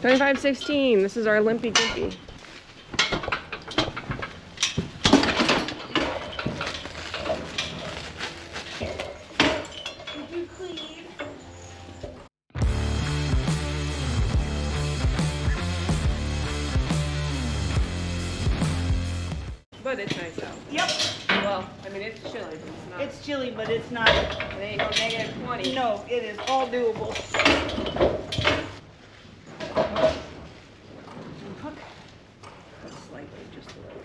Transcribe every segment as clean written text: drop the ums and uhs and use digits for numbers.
25-16. This is our limpy gimpy. But it's nice out. Yep. Well, I mean, it's chilly, but it's not. It's chilly, but it's not. It ain't no negative 20. No, it is all doable. Hook. Slightly, just a little.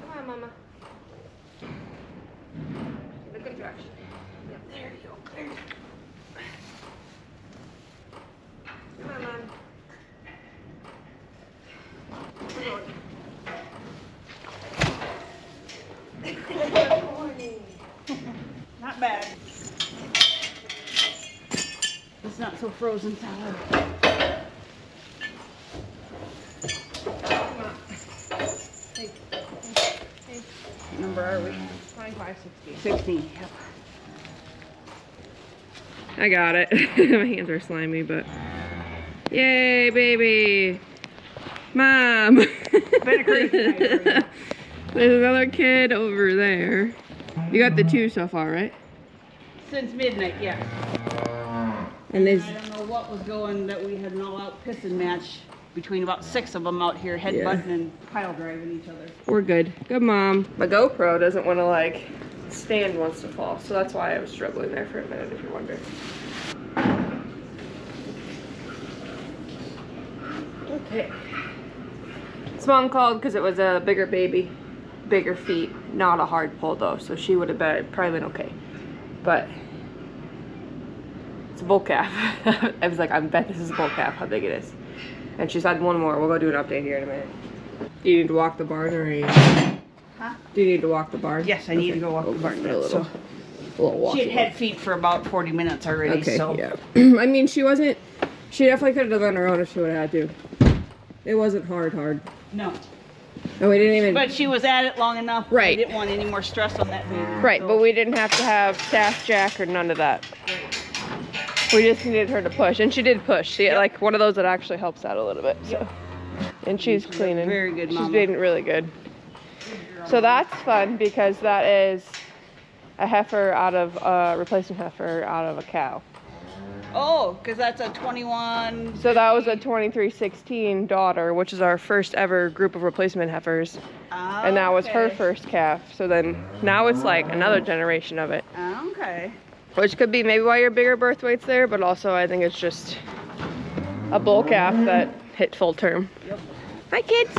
Come on, Mama. In a good direction. Yep, there you go. There you go. Come on, Mom. Not bad. It's not so frozen solid. Come on. Hey. Hey. What number are we? 25-16. 16. Yep. I got it. My hands are slimy, but yay, baby! Mom! Been a crazy night for you. There's another kid over there. You got the two so far, right? Since midnight, yeah. And there's I don't know what was going that we had an all-out pissing match between about 6 of them out here headbutting and pile driving each other. we're good. Good mom. My GoPro doesn't want to like stand wants to fall, so that's why I was struggling there for a minute, if you're wondering. Okay. This mom called because it was a bigger baby, bigger feet, not a hard pull though, so she would have probably been okay. But it's a bull calf. I was like, I bet this is a bull calf, how big it is. And she's had one more. We'll go do an update here in a minute. Do you need to walk the barn or are you? Huh? Do you need to walk the barn? Yes, I need to go walk the barn. A little walk. She had had feet for about 40 minutes already, Okay, so. yeah. I mean, she definitely could have done it on her own if she would have had to. It wasn't hard. No. And we didn't even. But she was at it long enough. Right. I didn't want any more stress on that baby. Right, so. but we didn't have to have staff jack or none of that. Right. We just needed her to push, and she did push. She like one of those that actually helps out a little bit. So. Yep. And she's cleaning. Very good, Mama. She's being really good. So that's fun because that is a heifer out of replacement heifer out of a cow. Oh, because that's a 21. So that was a 23-16 daughter, which is our first ever group of replacement heifers. And that was her first calf. So then now it's like another generation of it. Okay. Which could be maybe why your bigger birth weight's there, but also I think it's just a bull calf that hit full term. Yep. Hi kids!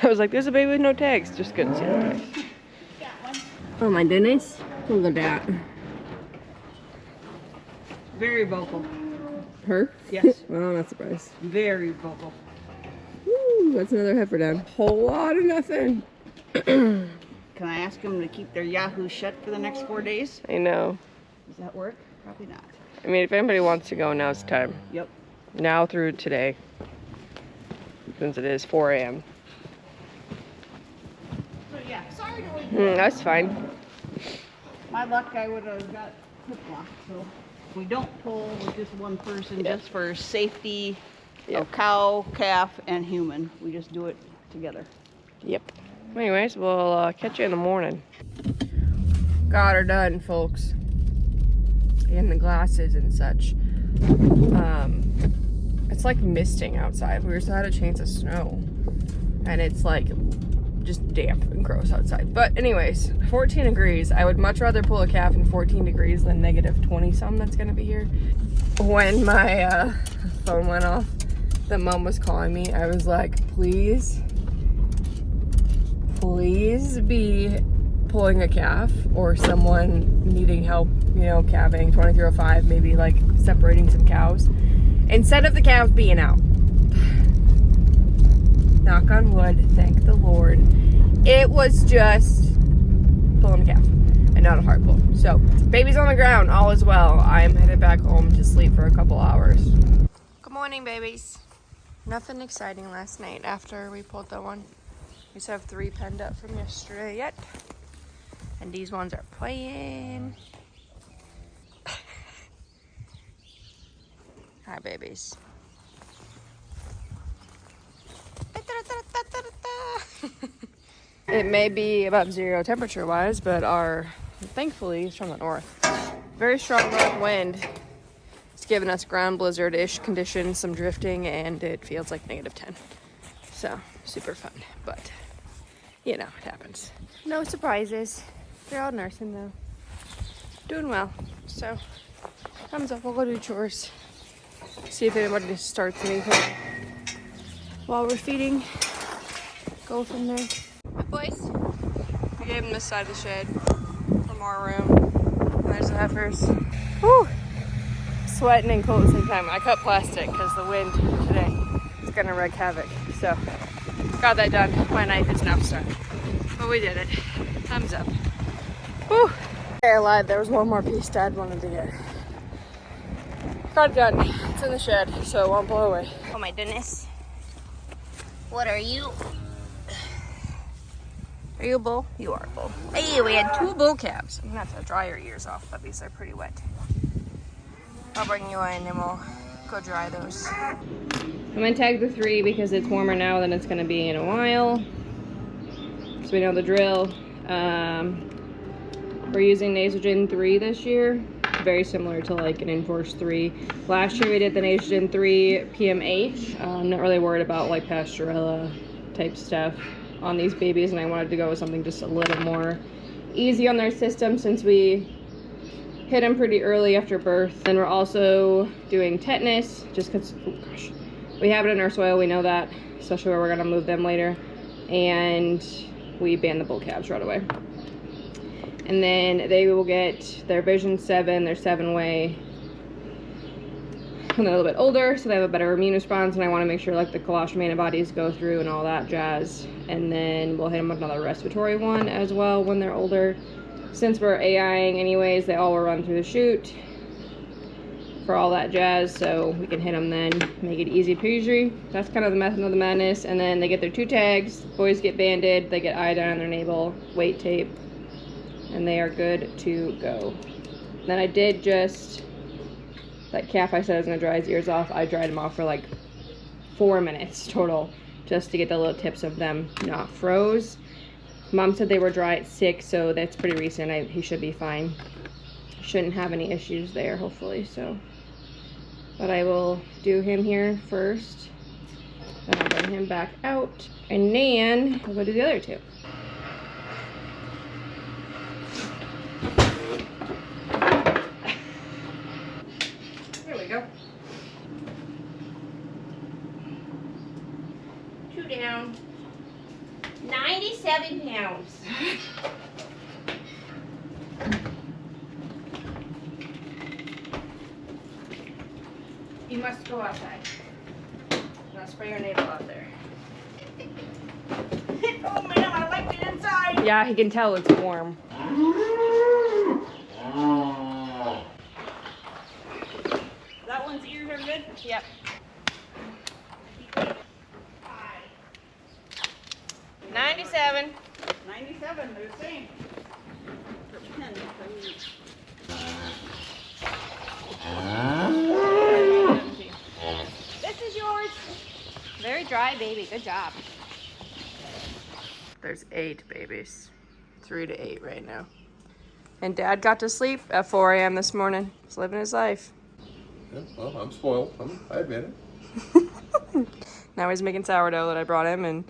I was like, there's a baby with no tags. Just couldn't see the tags. Got one. Oh my goodness. Look at that. Very vocal. Her? Yes. Well, I'm not surprised. Very vocal. Woo, that's another heifer down. Whole lot of nothing. Can I ask them to keep their Yahoo shut for the next 4 days? I know. Does that work? Probably not. I mean, if anybody wants to go, now's the time. Yep. Now through today. Since it is 4 a.m. So yeah, sorry to wait. That's fine. My luck, I would have got hip locked. So we don't pull with just one person, just for safety of cow, calf, and human. We just do it together. Yep. Anyways, we'll catch you in the morning. Got her done, folks. And the glasses and such. It's like misting outside. We just had a chance of snow. And it's like just damp and gross outside. But anyways, 14 degrees. I would much rather pull a calf in 14 degrees than negative 20 some that's gonna be here. When my phone went off, the mom was calling me. I was like, please be pulling a calf or someone needing help, you know, calving 2305, maybe like separating some cows instead of the calves being out. Knock on wood, thank the Lord. It was just pulling a calf and not a hard pull. So baby's on the ground, all is well. I'm headed back home to sleep for a couple hours. Good morning, babies. Nothing exciting last night after we pulled the one. We still have 3 penned up from yesterday yet. And these ones are playing. Hi, babies. It may be above zero temperature wise, but thankfully it's from the north. Very strong north wind. It's giving us ground blizzard-ish conditions, some drifting, and it feels like -10. So, super fun, but you know, it happens. No surprises. They're all nursing though. Doing well. So, thumbs up, we'll go do chores. See if anybody starts anything while we're feeding. Go from there. Hi, boys. I gave them this side of the shed for more room. And there's the heifers. Whew! Sweating and cold at the same time. I cut plastic because the wind today is gonna wreak havoc. So, got that done. My knife is now stuck. But we did it. Thumbs up. Whew! I lied. There was one more piece Dad wanted to get. Got it done. It's in the shed, so it won't blow away. Oh my goodness. What are you? Are you a bull? You are a bull. Hey, we had 2 bull calves. I'm gonna have to dry your ears off, but these are pretty wet. I'll bring you in and we'll go dry those. I'm gonna tag the 3 because it's warmer now than it's gonna be in a while. So we know the drill. We're using Nasogen 3 this year. Very similar to like an Enforce 3. Last year we did the Nasogen 3 PMH. I'm not really worried about like Pastorella type stuff on these babies, and I wanted to go with something just a little more easy on their system since we hit them pretty early after birth. Then we're also doing tetanus just because, oh gosh, we have it in our soil, we know that, especially where we're gonna move them later. And we ban the bull calves right away. And then they will get their Vision 7, their 7-way, when they're a little bit older, so they have a better immune response, and I want to make sure like the colostrum antibodies go through and all that jazz. And then we'll hit them with another respiratory one as well when they're older. Since we're AIing anyways, they all will run through the chute for all that jazz, so we can hit them then, make it easy peasy. That's kind of the method of the madness. And then they get their 2 tags, boys get banded, they get iodine on their navel, weight tape, and they are good to go. Then I did just, that calf I said I was gonna dry his ears off, I dried him off for like 4 minutes total, just to get the little tips of them not froze. Mom said they were dry at 6, so that's pretty recent. He should be fine. Shouldn't have any issues there, hopefully, so. But I will do him here first, then I'll bring him back out, and then we'll go do the other 2. Go. 2 down. 97 pounds. You must go outside. Now spray your navel out there. Oh man, I like it inside. Yeah, he can tell it's warm. That one's ears are good? Yep. 97. 97, they're the same. For 10. This is yours. Very dry, baby. Good job. There's 8 babies. 3 to 8 right now. And Dad got to sleep at 4 a.m. this morning. He's living his life. Yeah, well, I'm spoiled. I admit it. Now he's making sourdough that I brought him, and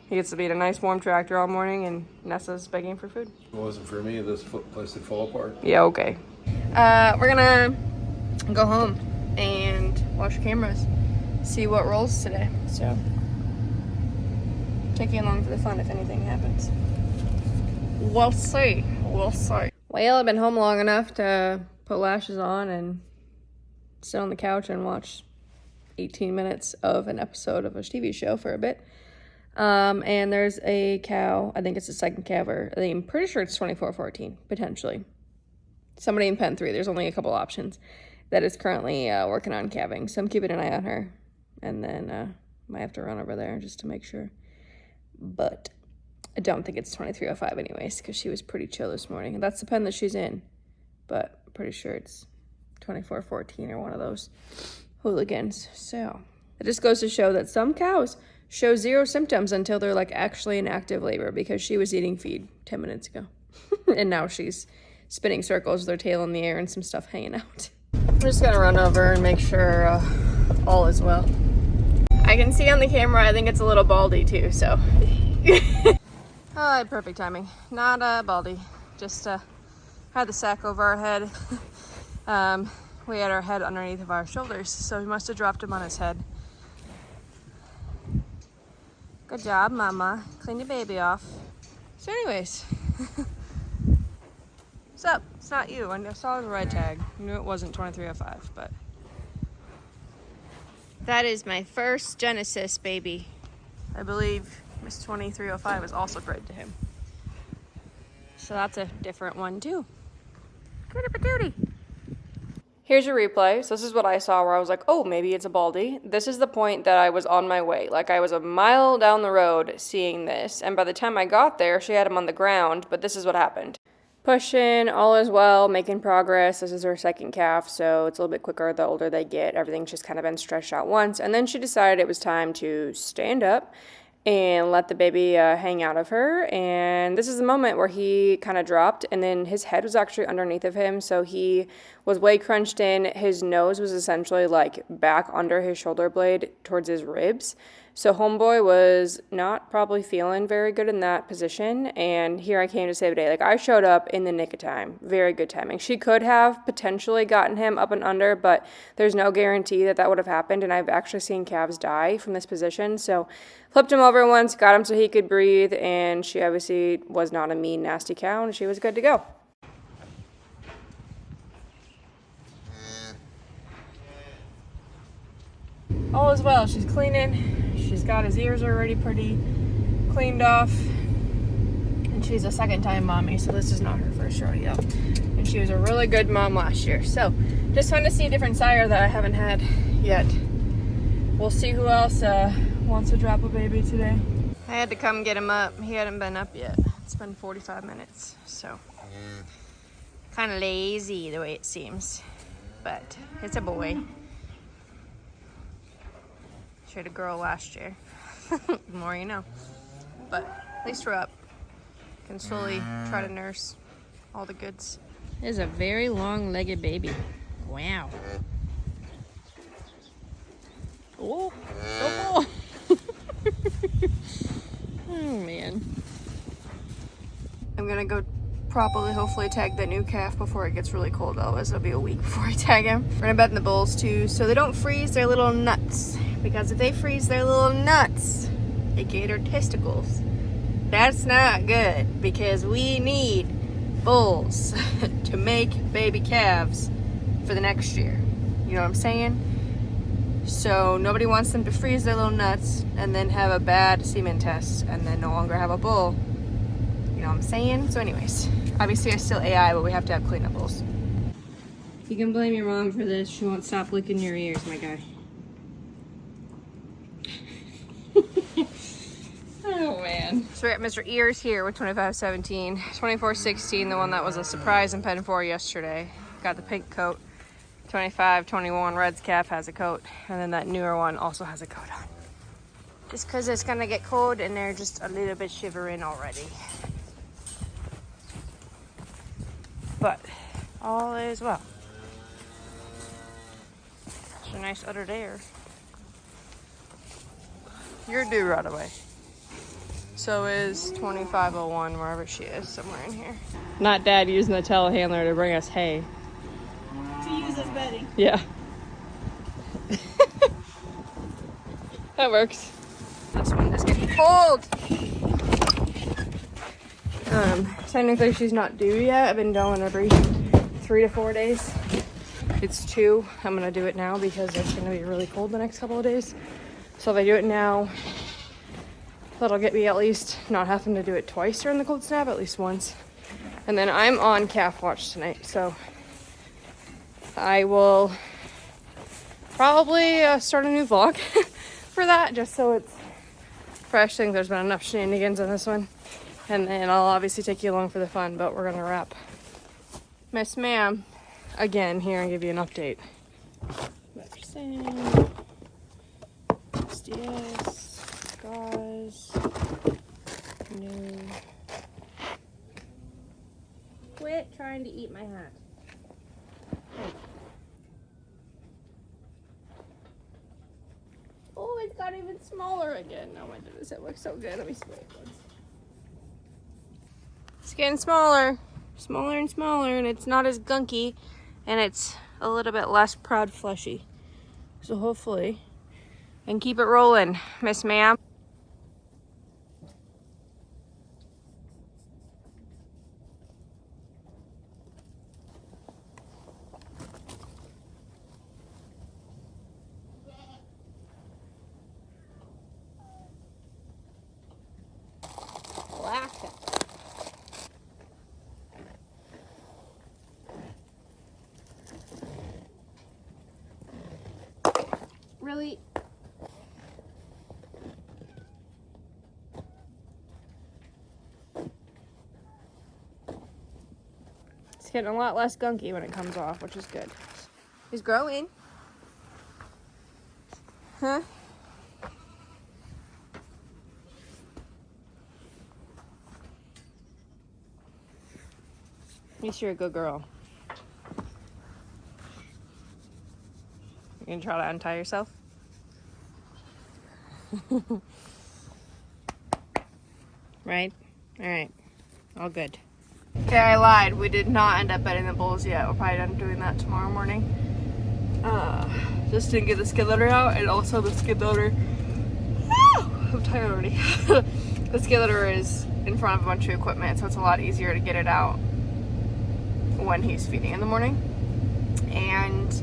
he gets to be in a nice warm tractor all morning, and Nessa's begging for food. If it wasn't for me, this place would fall apart. Yeah, okay. We're gonna go home and watch cameras, see what rolls today. So, take you along for the fun if anything happens. We'll see. We'll see. Well, I've been home long enough to put lashes on and sit on the couch and watch 18 minutes of an episode of a TV show for a bit. And there's a cow, I think it's the second calver. I'm pretty sure it's 2414, potentially. Somebody in pen 3, there's only a couple options, that is currently working on calving. So I'm keeping an eye on her. And then Might have to run over there just to make sure. But I don't think it's 2305 anyways, because she was pretty chill this morning. That's the pen that she's in. But I'm pretty sure it's 2414 or one of those hooligans. So it just goes to show that some cows show zero symptoms until they're like actually in active labor, because she was eating feed 10 minutes ago. And now she's spinning circles with her tail in the air and some stuff hanging out. I'm just gonna run over and make sure all is well. I can see on the camera, I think it's a little baldy too, so. Oh, perfect timing. Not baldy, just had the sack over our head. We had our head underneath of our shoulders, so he must have dropped him on his head. Good job, mama. Clean your baby off. So anyways, what's up? It's not you. I saw the red tag. I knew it wasn't 2305, but. That is my first Genesis baby. I believe Miss 2305 is also bred to him. So that's a different one too. Good-a-ba-doody. Here's your replay. So this is what I saw where I was like, oh, maybe it's a baldy. This is the point that I was on my way. Like I was a mile down the road seeing this. And by the time I got there, she had him on the ground, but this is what happened. Pushing, all is well, making progress. This is her second calf, so it's a little bit quicker the older they get. Everything's just kind of been stretched out once. And then she decided it was time to stand up and let the baby hang out of her. And this is the moment where he kind of dropped, and then his head was actually underneath of him, so he was way crunched in. His nose was essentially like back under his shoulder blade towards his ribs. So homeboy was not probably feeling very good in that position, and here I came to save the day. Like, I showed up in the nick of time. Very good timing. She could have potentially gotten him up and under, but there's no guarantee that that would have happened, and I've actually seen calves die from this position. So flipped him over once, got him so he could breathe, and she obviously was not a mean, nasty cow, and she was good to go. All is well. She's cleaning. She's got his ears already pretty cleaned off. And she's a second-time mommy, so this is not her first rodeo. And she was a really good mom last year. So just fun to see a different sire that I haven't had yet. We'll see who else wants to drop a baby today. I had to come get him up. He hadn't been up yet. It's been 45 minutes, so kind of lazy the way it seems. But it's a boy. She had a girl last year. The more you know. But at least we're up. Can slowly try to nurse all the goods. It is a very long-legged baby. Wow. Oh, so cool. Oh man. I'm gonna go properly hopefully tag that new calf before it gets really cold. Otherwise it'll be a week before I tag him. We're gonna bed in the bulls too, so they don't freeze their little nuts. Because if they freeze their little nuts, they get their testicles. That's not good, because we need bulls to make baby calves for the next year. You know what I'm saying? So nobody wants them to freeze their little nuts and then have a bad semen test and then no longer have a bull. You know what I'm saying? So anyways, obviously I still AI, but we have to have cleanup bulls. You can blame your mom for this. She won't stop licking your ears, my guy. Oh man. So we're at Mr. Ears here with 2517, 2416, the one that was a surprise in pen 4 yesterday. Got the pink coat. 2521 Red's calf has a coat, and then that newer one also has a coat on. Just because it's gonna get cold and they're just a little bit shivering already. But all is well. It's a nice udder there. You're due right away. So is 2501, wherever she is, somewhere in here. Not Dad using the telehandler to bring us hay. To use as bedding. Yeah. That works. This one is getting cold. Technically she's not due yet. I've been doing every 3 to 4 days. It's 2. I'm gonna do it now because it's gonna be really cold the next couple of days. So if I do it now, that'll get me at least not having to do it twice during the cold snap, at least once. And then I'm on calf watch tonight, so I will probably start a new vlog for that, just so it's fresh. I think there's been enough shenanigans on this one. And then I'll obviously take you along for the fun, but we're gonna wrap Miss Ma'am again here and give you an update. Vaccine, SDS, gauze, new. Quit trying to eat my hat. Oh, it's got even smaller again. Oh my goodness, it looks so good. Let me see what it looks. It's getting smaller, smaller and smaller, and it's not as gunky, and it's a little bit less proud fleshy. So hopefully, and keep it rolling, Miss Ma'am. Really? It's getting a lot less gunky when it comes off, which is good. He's growing. Huh? At least you're a good girl. You gonna try to untie yourself? Right? Alright. All good. Okay, I lied. We did not end up bedding the bulls yet. We'll probably end up doing that tomorrow morning. Just didn't get the skid loader out, and also the skid loader. I'm tired already. The skid loader is in front of a bunch of equipment, so it's a lot easier to get it out when he's feeding in the morning. And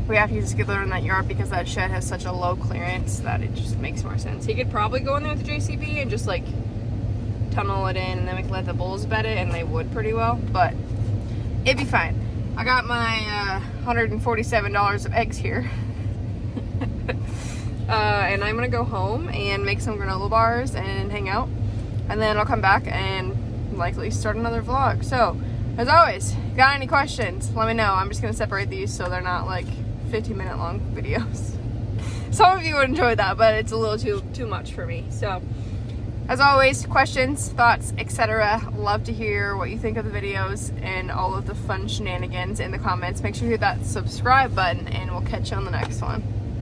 we have to use a skid loader in that yard because that shed has such a low clearance that it just makes more sense. He could probably go in there with the JCB and just like tunnel it in, and then we could let the bulls bed it, and they would pretty well, but it'd be fine. I got my $147 of eggs here. And I'm gonna go home and make some granola bars and hang out, and then I'll come back and likely start another vlog. So as always, got any questions, let me know. I'm just gonna separate these so they're not like 50-minute long videos. Some of you would enjoy that, but it's a little too much for me. So as always, questions, thoughts, etc. Love to hear what you think of the videos and all of the fun shenanigans in the comments. Make sure you hit that subscribe button, and we'll catch you on the next one.